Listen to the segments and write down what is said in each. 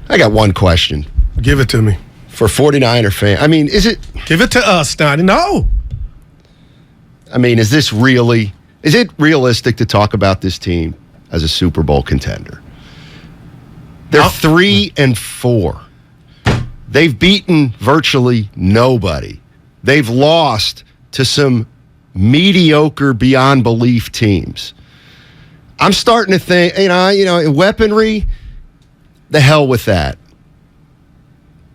I got one question. Give it to me. For 49er fan. I mean, is it... Give it to us, Steiny. No. I mean, is it realistic to talk about this team as a Super Bowl contender? They're 3-4. They've beaten virtually nobody. They've lost to some mediocre, beyond belief teams. I'm starting to think, weaponry, the hell with that.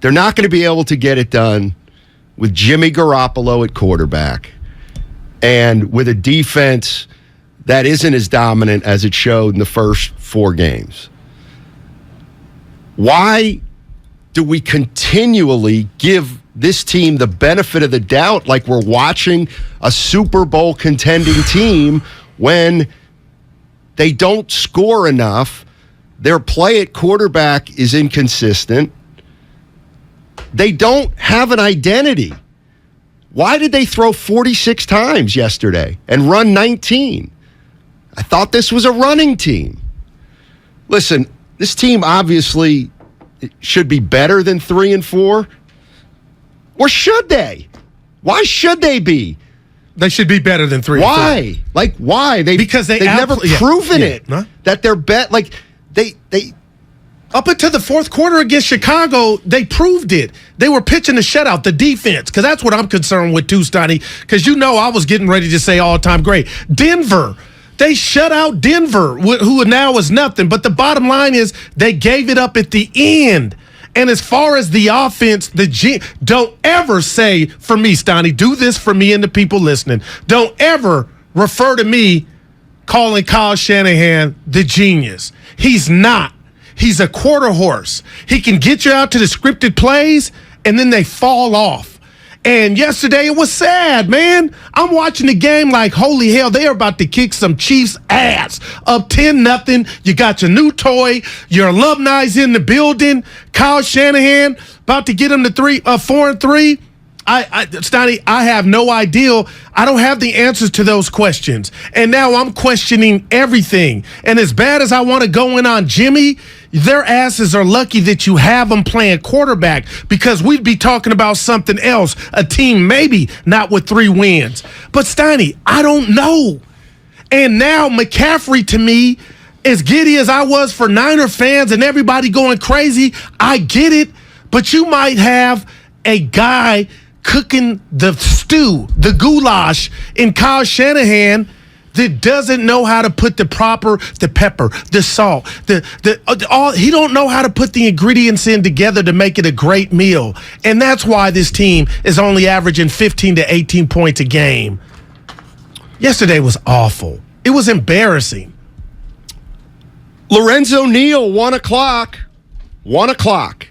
They're not going to be able to get it done with Jimmy Garoppolo at quarterback and with a defense that isn't as dominant as it showed in the first 4 games. Why do we continually give this team the benefit of the doubt like we're watching a Super Bowl contending team when they don't score enough? Their play at quarterback is inconsistent. They don't have an identity. Why did they throw 46 times yesterday and run 19? I thought this was a running team. Listen, this team obviously should be better than 3-4. Or should they? Why should they be? They should be better than 3-4. Why? Like, why? Because they've never proven it. Huh? That they're they up until the fourth quarter against Chicago, they proved it. They were pitching the shutout, the defense, because that's what I'm concerned with too, Steiny, because I was getting ready to say all-time great. Denver, they shut out Denver, who now is nothing. But the bottom line is they gave it up at the end. And as far as the offense, don't ever say, for me, Steiny, do this for me and the people listening. Don't ever refer to me calling Kyle Shanahan the genius. He's not. He's a quarter horse. He can get you out to the scripted plays, and then they fall off. And yesterday it was sad, man. I'm watching the game like, holy hell, they are about to kick some Chiefs ass. Up 10-0. You got your new toy. Your alumni's in the building. Kyle Shanahan about to get him to 4-3. Steiny, I have no idea. I don't have the answers to those questions. And now I'm questioning everything. And as bad as I want to go in on Jimmy, their asses are lucky that you have them playing quarterback, because we'd be talking about something else, a team maybe not with 3 wins. But Steiny, I don't know. And now McCaffrey, to me, as giddy as I was for Niner fans and everybody going crazy, I get it. But you might have a guy cooking the stew, the goulash in Kyle Shanahan that doesn't know how to put the pepper, the salt, he don't know how to put the ingredients in together to make it a great meal. And that's why this team is only averaging 15 to 18 points a game. Yesterday was awful. It was embarrassing. Lorenzo Neal, 1 o'clock. 1 o'clock.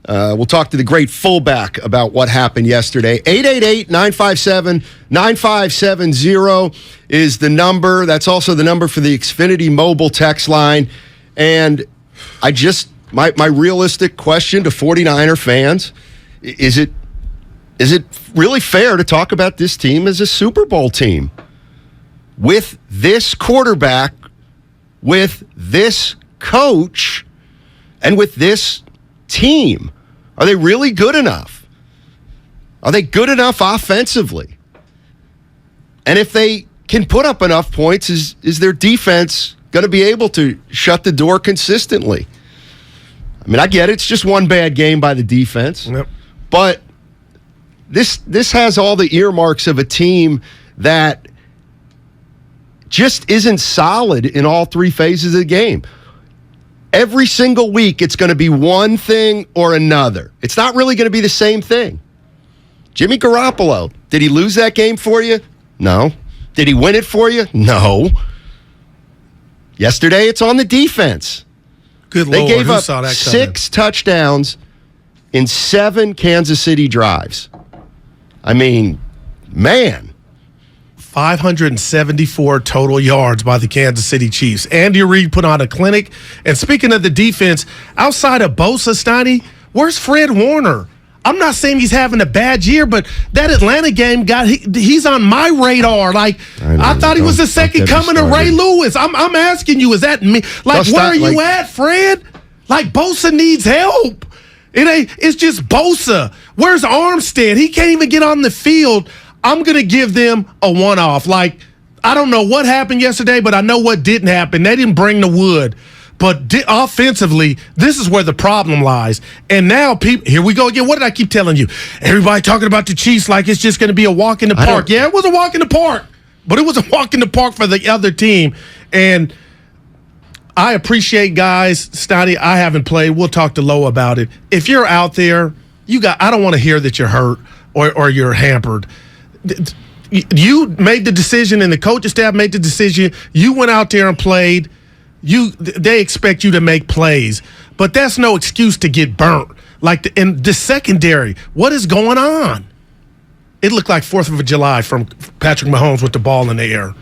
We'll talk to the great fullback about what happened yesterday. 888-957-9570 is the number. That's also the number for the Xfinity mobile text line. And my realistic question to 49er fans, is it really fair to talk about this team as a Super Bowl team? With this quarterback, with this coach, and with this team? Are they really good enough? Are they good enough offensively? And if they can put up enough points, is their defense going to be able to shut the door consistently? I mean, I get it. It's just one bad game by the defense. Yep. But this has all the earmarks of a team that just isn't solid in all 3 phases of the game. Every single week, it's going to be one thing or another. It's not really going to be the same thing. Jimmy Garoppolo, did he lose that game for you? No. Did he win it for you? No. Yesterday, it's on the defense. Good Lord, they gave up 6 touchdowns in 7 Kansas City drives. I mean, man. 574 total yards by the Kansas City Chiefs. Andy Reid put on a clinic. And speaking of the defense, outside of Bosa, Steiny, where's Fred Warner? I'm not saying he's having a bad year, but that Atlanta game he's on my radar. Like, I thought he was the second coming of Ray Lewis. I'm asking you, is that me? Like, where are you at, Fred? Like, Bosa needs help. It's just Bosa. Where's Armstead? He can't even get on the field. I'm going to give them a one-off. Like, I don't know what happened yesterday, but I know what didn't happen. They didn't bring the wood. But offensively, this is where the problem lies. And now, here we go again. What did I keep telling you? Everybody talking about the Chiefs like it's just going to be a walk in the park. Yeah, it was a walk in the park. But it was a walk in the park for the other team. And I appreciate guys. Steiny, I haven't played. We'll talk to Lo about it. If you're out there, I don't want to hear that you're hurt or you're hampered. You made the decision and the coaching staff made the decision. You went out there and played. They expect you to make plays. But that's no excuse to get burnt. Like in the secondary, what is going on? It looked like 4th of July from Patrick Mahomes with the ball in the air.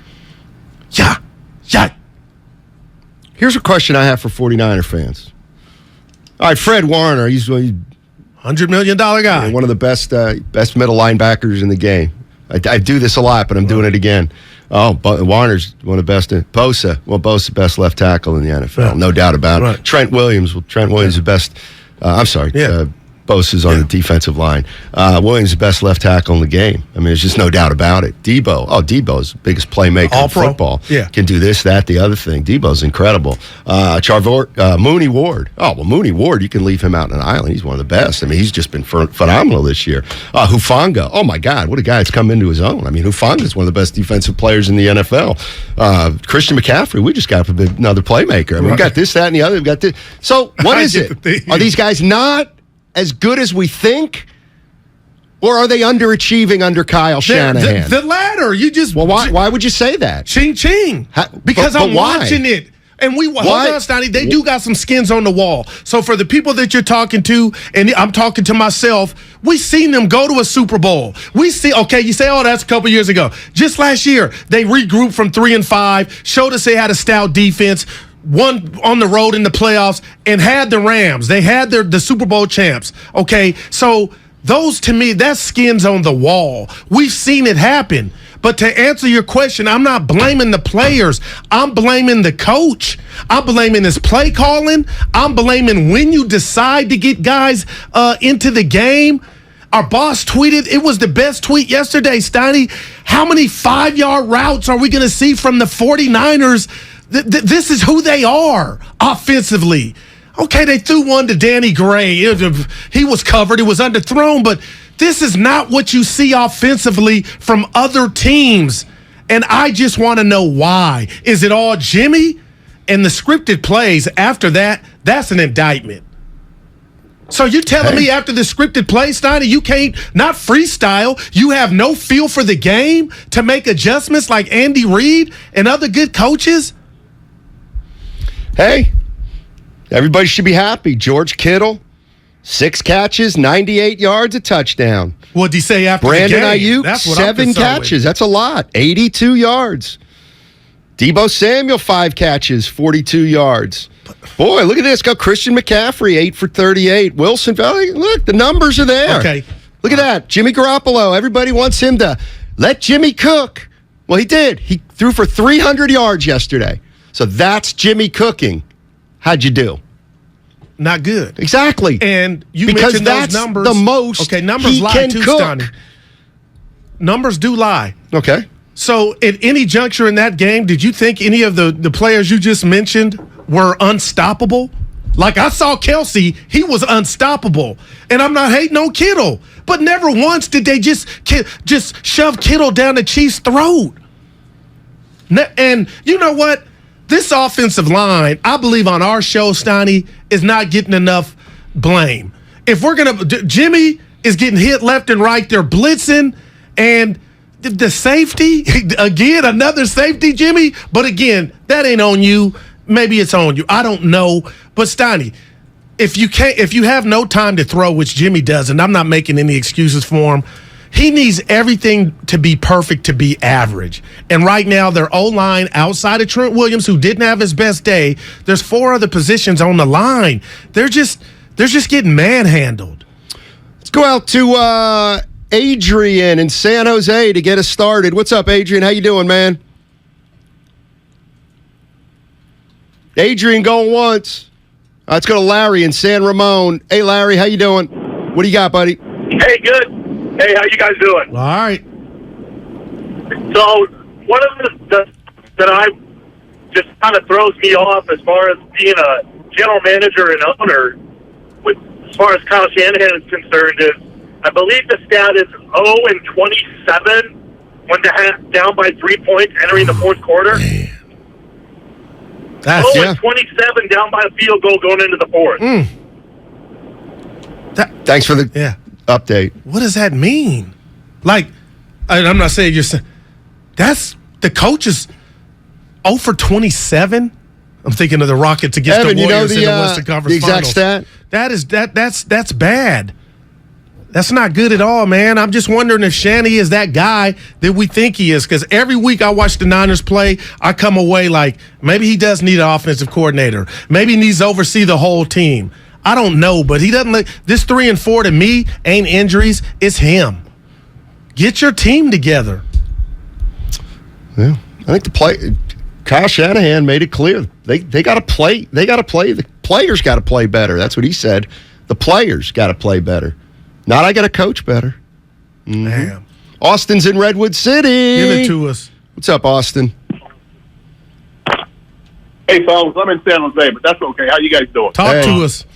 Yeah. Here's a question I have for 49er fans. All right, Fred Warner, he's $100 million guy. One of the best middle linebackers in the game. I do this a lot, but I'm doing it again. Oh, Warner's one of the best. Bosa's the best left tackle in the NFL, no doubt about it. Trent Williams is the best. I'm sorry. Bosa's on the defensive line. Williams is the best left tackle in the game. I mean, there's just no doubt about it. Debo's the biggest playmaker in football. Yeah. Can do this, that, the other thing. Debo's incredible. Mooney Ward. Mooney Ward, you can leave him out on an island. He's one of the best. I mean, he's just been phenomenal this year. Hufanga. Oh, my God, what a guy that's come into his own. I mean, Hufanga's one of the best defensive players in the NFL. Christian McCaffrey, we just got another playmaker. I mean, we got this, that, and the other. We've got this. So what is it? Are these guys not as good as we think, or are they underachieving under Kyle Shanahan? The latter. You just why would you say that? Ching ching. Because I'm watching it, and hold on, Steiny. They do got some skins on the wall. So for the people that you're talking to, and I'm talking to myself, we seen them go to a Super Bowl. You say, that's a couple years ago. Just last year, they regrouped from 3-5, showed us they had a stout defense. Won on the road in the playoffs and had the Rams. They had the Super Bowl champs. Okay, so those to me, that's skins on the wall. We've seen it happen. But to answer your question, I'm not blaming the players. I'm blaming the coach. I'm blaming his play calling. I'm blaming when you decide to get guys into the game. Our boss tweeted, it was the best tweet yesterday, Steiny. How many 5-yard routes are we going to see from the 49ers? This is who they are offensively. Okay, they threw one to Danny Gray. He was covered. It was underthrown, but this is not what you see offensively from other teams. And I just want to know why. Is it all Jimmy? And the scripted plays after that, that's an indictment. So you're telling me after the scripted play, Steiny, you can't, not freestyle, you have no feel for the game to make adjustments like Andy Reid and other good coaches? Hey, everybody should be happy. George Kittle, 6 catches, 98 yards, a touchdown. What did he say after Brandon the game? Ayuk, 7 catches. That's a lot. 82 yards. Deebo Samuel, 5 catches, 42 yards. Boy, look at this. Got Christian McCaffrey, 8 for 38. Wilson Valley, look, the numbers are there. Okay. Look at that. Jimmy Garoppolo, everybody wants him to let Jimmy cook. Well, he did. He threw for 300 yards yesterday. So that's Jimmy cooking. How'd you do? Not good. Exactly. And you because mentioned that's those numbers. The most okay, numbers lie too, Steiny. Numbers do lie. Okay. So at any juncture in that game, did you think any of the players you just mentioned were unstoppable? Like I saw Kelsey, he was unstoppable. And I'm not hating on Kittle. But never once did they just shove Kittle down the Chiefs' throat. And you know what? This offensive line, I believe on our show, Steiny, is not getting enough blame. If we're going to, Jimmy is getting hit left and right. They're blitzing. And the safety, again, another safety, Jimmy. But again, that ain't on you. Maybe it's on you. I don't know. But Steiny, if you have no time to throw, which Jimmy does, and I'm not making any excuses for him, he needs everything to be perfect to be average. And right now, their O-line, outside of Trent Williams, who didn't have his best day, there's 4 other positions on the line. They're just getting manhandled. Let's go out to Adrian in San Jose to get us started. What's up, Adrian? How you doing, man? Adrian going once. Let's go to Larry in San Ramon. Hey, Larry, how you doing? What do you got, buddy? Hey, good. Hey, how you guys doing? All right. So, one of the that I just kind of throws me off as far as being a general manager and owner, as far as Kyle Shanahan is concerned, is I believe the stat is 0-27 when they're down by 3 points entering the fourth quarter. Man. That's 0-27 down by a field goal going into the fourth. Thanks for the update. What does that mean? Like, I'm not saying you're saying that's the coaches 0 for 27. I'm thinking of the Rockets against Evan, the Warriors in the Western Conference the exact Finals. stat? That's bad. That's not good at all, man. I'm just wondering if Shanny is that guy that we think he is. Because every week I watch the Niners play, I come away like maybe he does need an offensive coordinator. Maybe he needs to oversee the whole team. I don't know, but he doesn't look. This 3-4 to me ain't injuries. It's him. Get your team together. Yeah, I think Kyle Shanahan made it clear. They got to play. They got to play. The players got to play better. That's what he said. The players got to play better. Not I got to coach better. Mm-hmm. Damn. Austin's in Redwood City. Give it to us. What's up, Austin? Hey, fellas, I'm in San Jose, but that's okay. How you guys doing? Talk to us.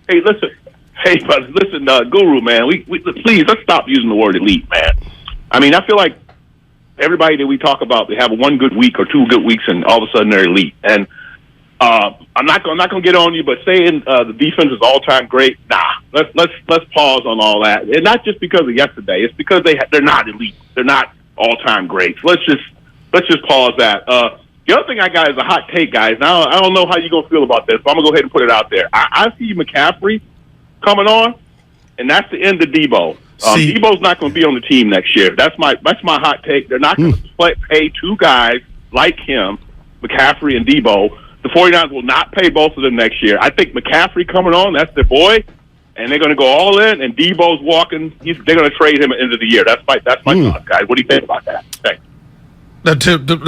Hey, listen. Hey, brothers, listen, Guru, man. We please, let's stop using the word elite, man. I mean, I feel like everybody that we talk about, they have one good week or 2 good weeks, and all of a sudden they're elite. And I'm not gonna get on you, but saying the defense is all time great, nah. Let's pause on all that, and not just because of yesterday. It's because they're not elite. They're not all time greats. Let's just pause that. The other thing I got is a hot take, guys. Now I don't know how you're gonna feel about this, but I'm gonna go ahead and put it out there. I see McCaffrey coming on, and that's the end of Debo. Debo's not going to be on the team next year. That's my hot take. They're not going to pay 2 guys like him, McCaffrey and Debo. The 49ers will not pay both of them next year. I think McCaffrey coming on, that's their boy, and they're going to go all in, and Debo's walking. They're going to trade him at the end of the year. That's my thought, guys. What do you think about that? Thanks. I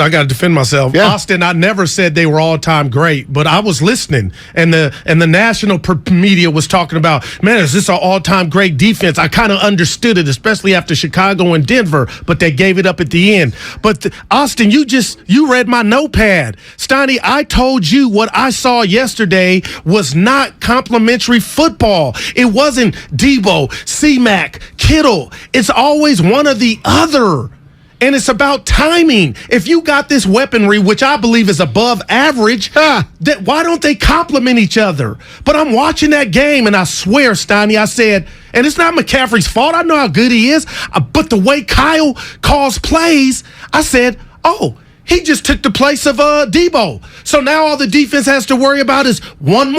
got to defend myself. Yeah. Austin, I never said they were all-time great, but I was listening, and the national media was talking about, man, is this an all-time great defense? I kind of understood it, especially after Chicago and Denver, but they gave it up at the end. But Austin, you read my notepad. Steiny, I told you what I saw yesterday was not complimentary football. It wasn't Debo, C-Mac, Kittle. It's always one or the other. And it's about timing. If you got this weaponry, which I believe is above average, why don't they complement each other? But I'm watching that game, and I swear, Steiny, I said, and it's not McCaffrey's fault. I know how good he is. But the way Kyle calls plays, I said, oh, he just took the place of Debo. So now all the defense has to worry about is one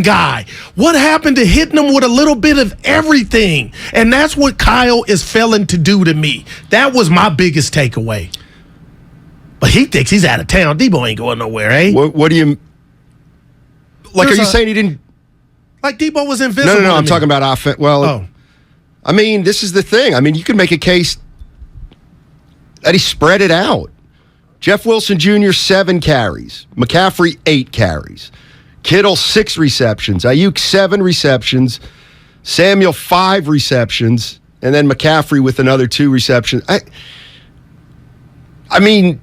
guy. What happened to hitting him with a little bit of everything? And that's what Kyle is failing to do to me. That was my biggest takeaway. But he thinks he's out of town. Debo ain't going nowhere, eh? What do you... Like, are you saying he didn't... Like Debo was invisible. No, I'm talking about offense. Well, I mean, this is the thing. I mean, you can make a case that he spread it out. Jeff Wilson Jr., 7 carries. McCaffrey, 8 carries. Kittle, 6 receptions. Ayuk, 7 receptions. Samuel, 5 receptions. And then McCaffrey with another 2 receptions. I mean,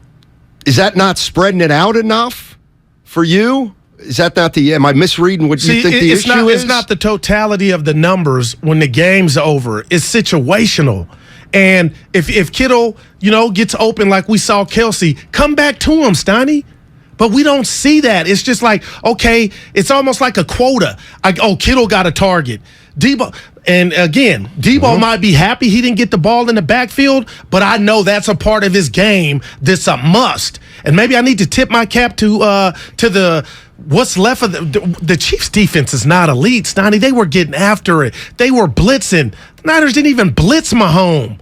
is that not spreading it out enough for you? Is that not am I misreading what you think the issue is? It's not the totality of the numbers when the game's over. It's situational. And if Kittle, gets open like we saw Kelsey, come back to him, Steiny. But we don't see that. It's just like, okay, it's almost like a quota. Kittle got a target. Debo, and again, Debo might be happy he didn't get the ball in the backfield, but I know that's a part of his game that's a must. And maybe I need to tip my cap to the what's left of the Chiefs' defense is not elite, Steiny. They were getting after it. They were blitzing. The Niners didn't even blitz Mahomes.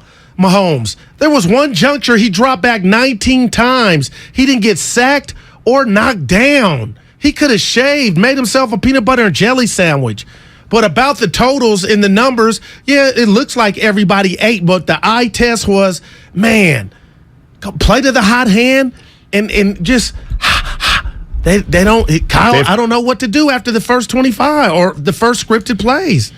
There was one juncture he dropped back 19 times. He didn't get sacked or knocked down. He could have shaved, made himself a peanut butter and jelly sandwich. But about the totals and the numbers, yeah, it looks like everybody ate, but the eye test was, man, play to the hot hand and just They don't. Kyle, I don't know what to do after the first 25 or the first scripted plays.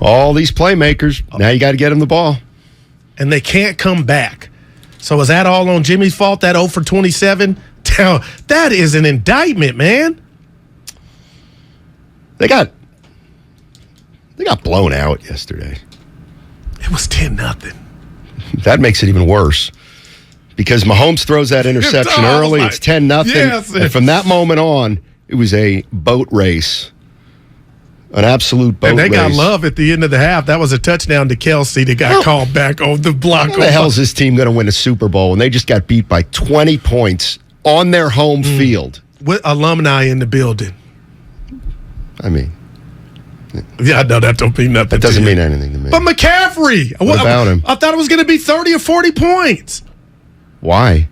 All these playmakers, now you got to get them the ball. And they can't come back. So is that all on Jimmy's fault, that 0 for 27? That is an indictment, man. They got blown out yesterday. It was 10-0. That makes it even worse. Because Mahomes throws that interception early. It's 10-0. Yes, and from that moment on, it was a boat race. An absolute boat race. And they got love at the end of the half. That was a touchdown to Kelsey that got called back on the block. How the hell is this team going to win a Super Bowl? And they just got beat by 20 points on their home field. With alumni in the building. I mean. Yeah, I know that don't mean nothing. That doesn't mean anything to me. But McCaffrey. What about him? I thought it was going to be 30 or 40 points. Why?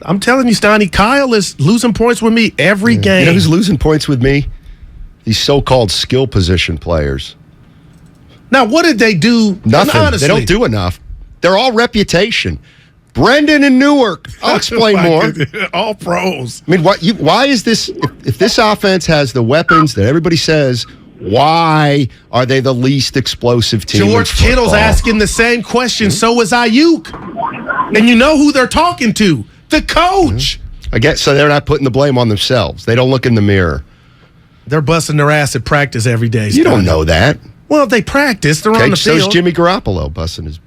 I'm telling you, Steiny, Kyle is losing points with me every game. You know who's losing points with me? These so-called skill position players. Now, what did they do? Nothing. Honestly, They don't do enough. They're all reputation. Brendan in Newark. I'll explain more. All pros. I mean, why is this? If this offense has the weapons that everybody says, why are they the least explosive team? George Kittle's asking the same question. So is Ayuk. And you know who they're talking to? The coach. I guess so. They're not putting the blame on themselves. They don't look in the mirror. They're busting their ass at practice every day. You don't know that. Well, they practice. They're on the field. So's Jimmy Garoppolo busting his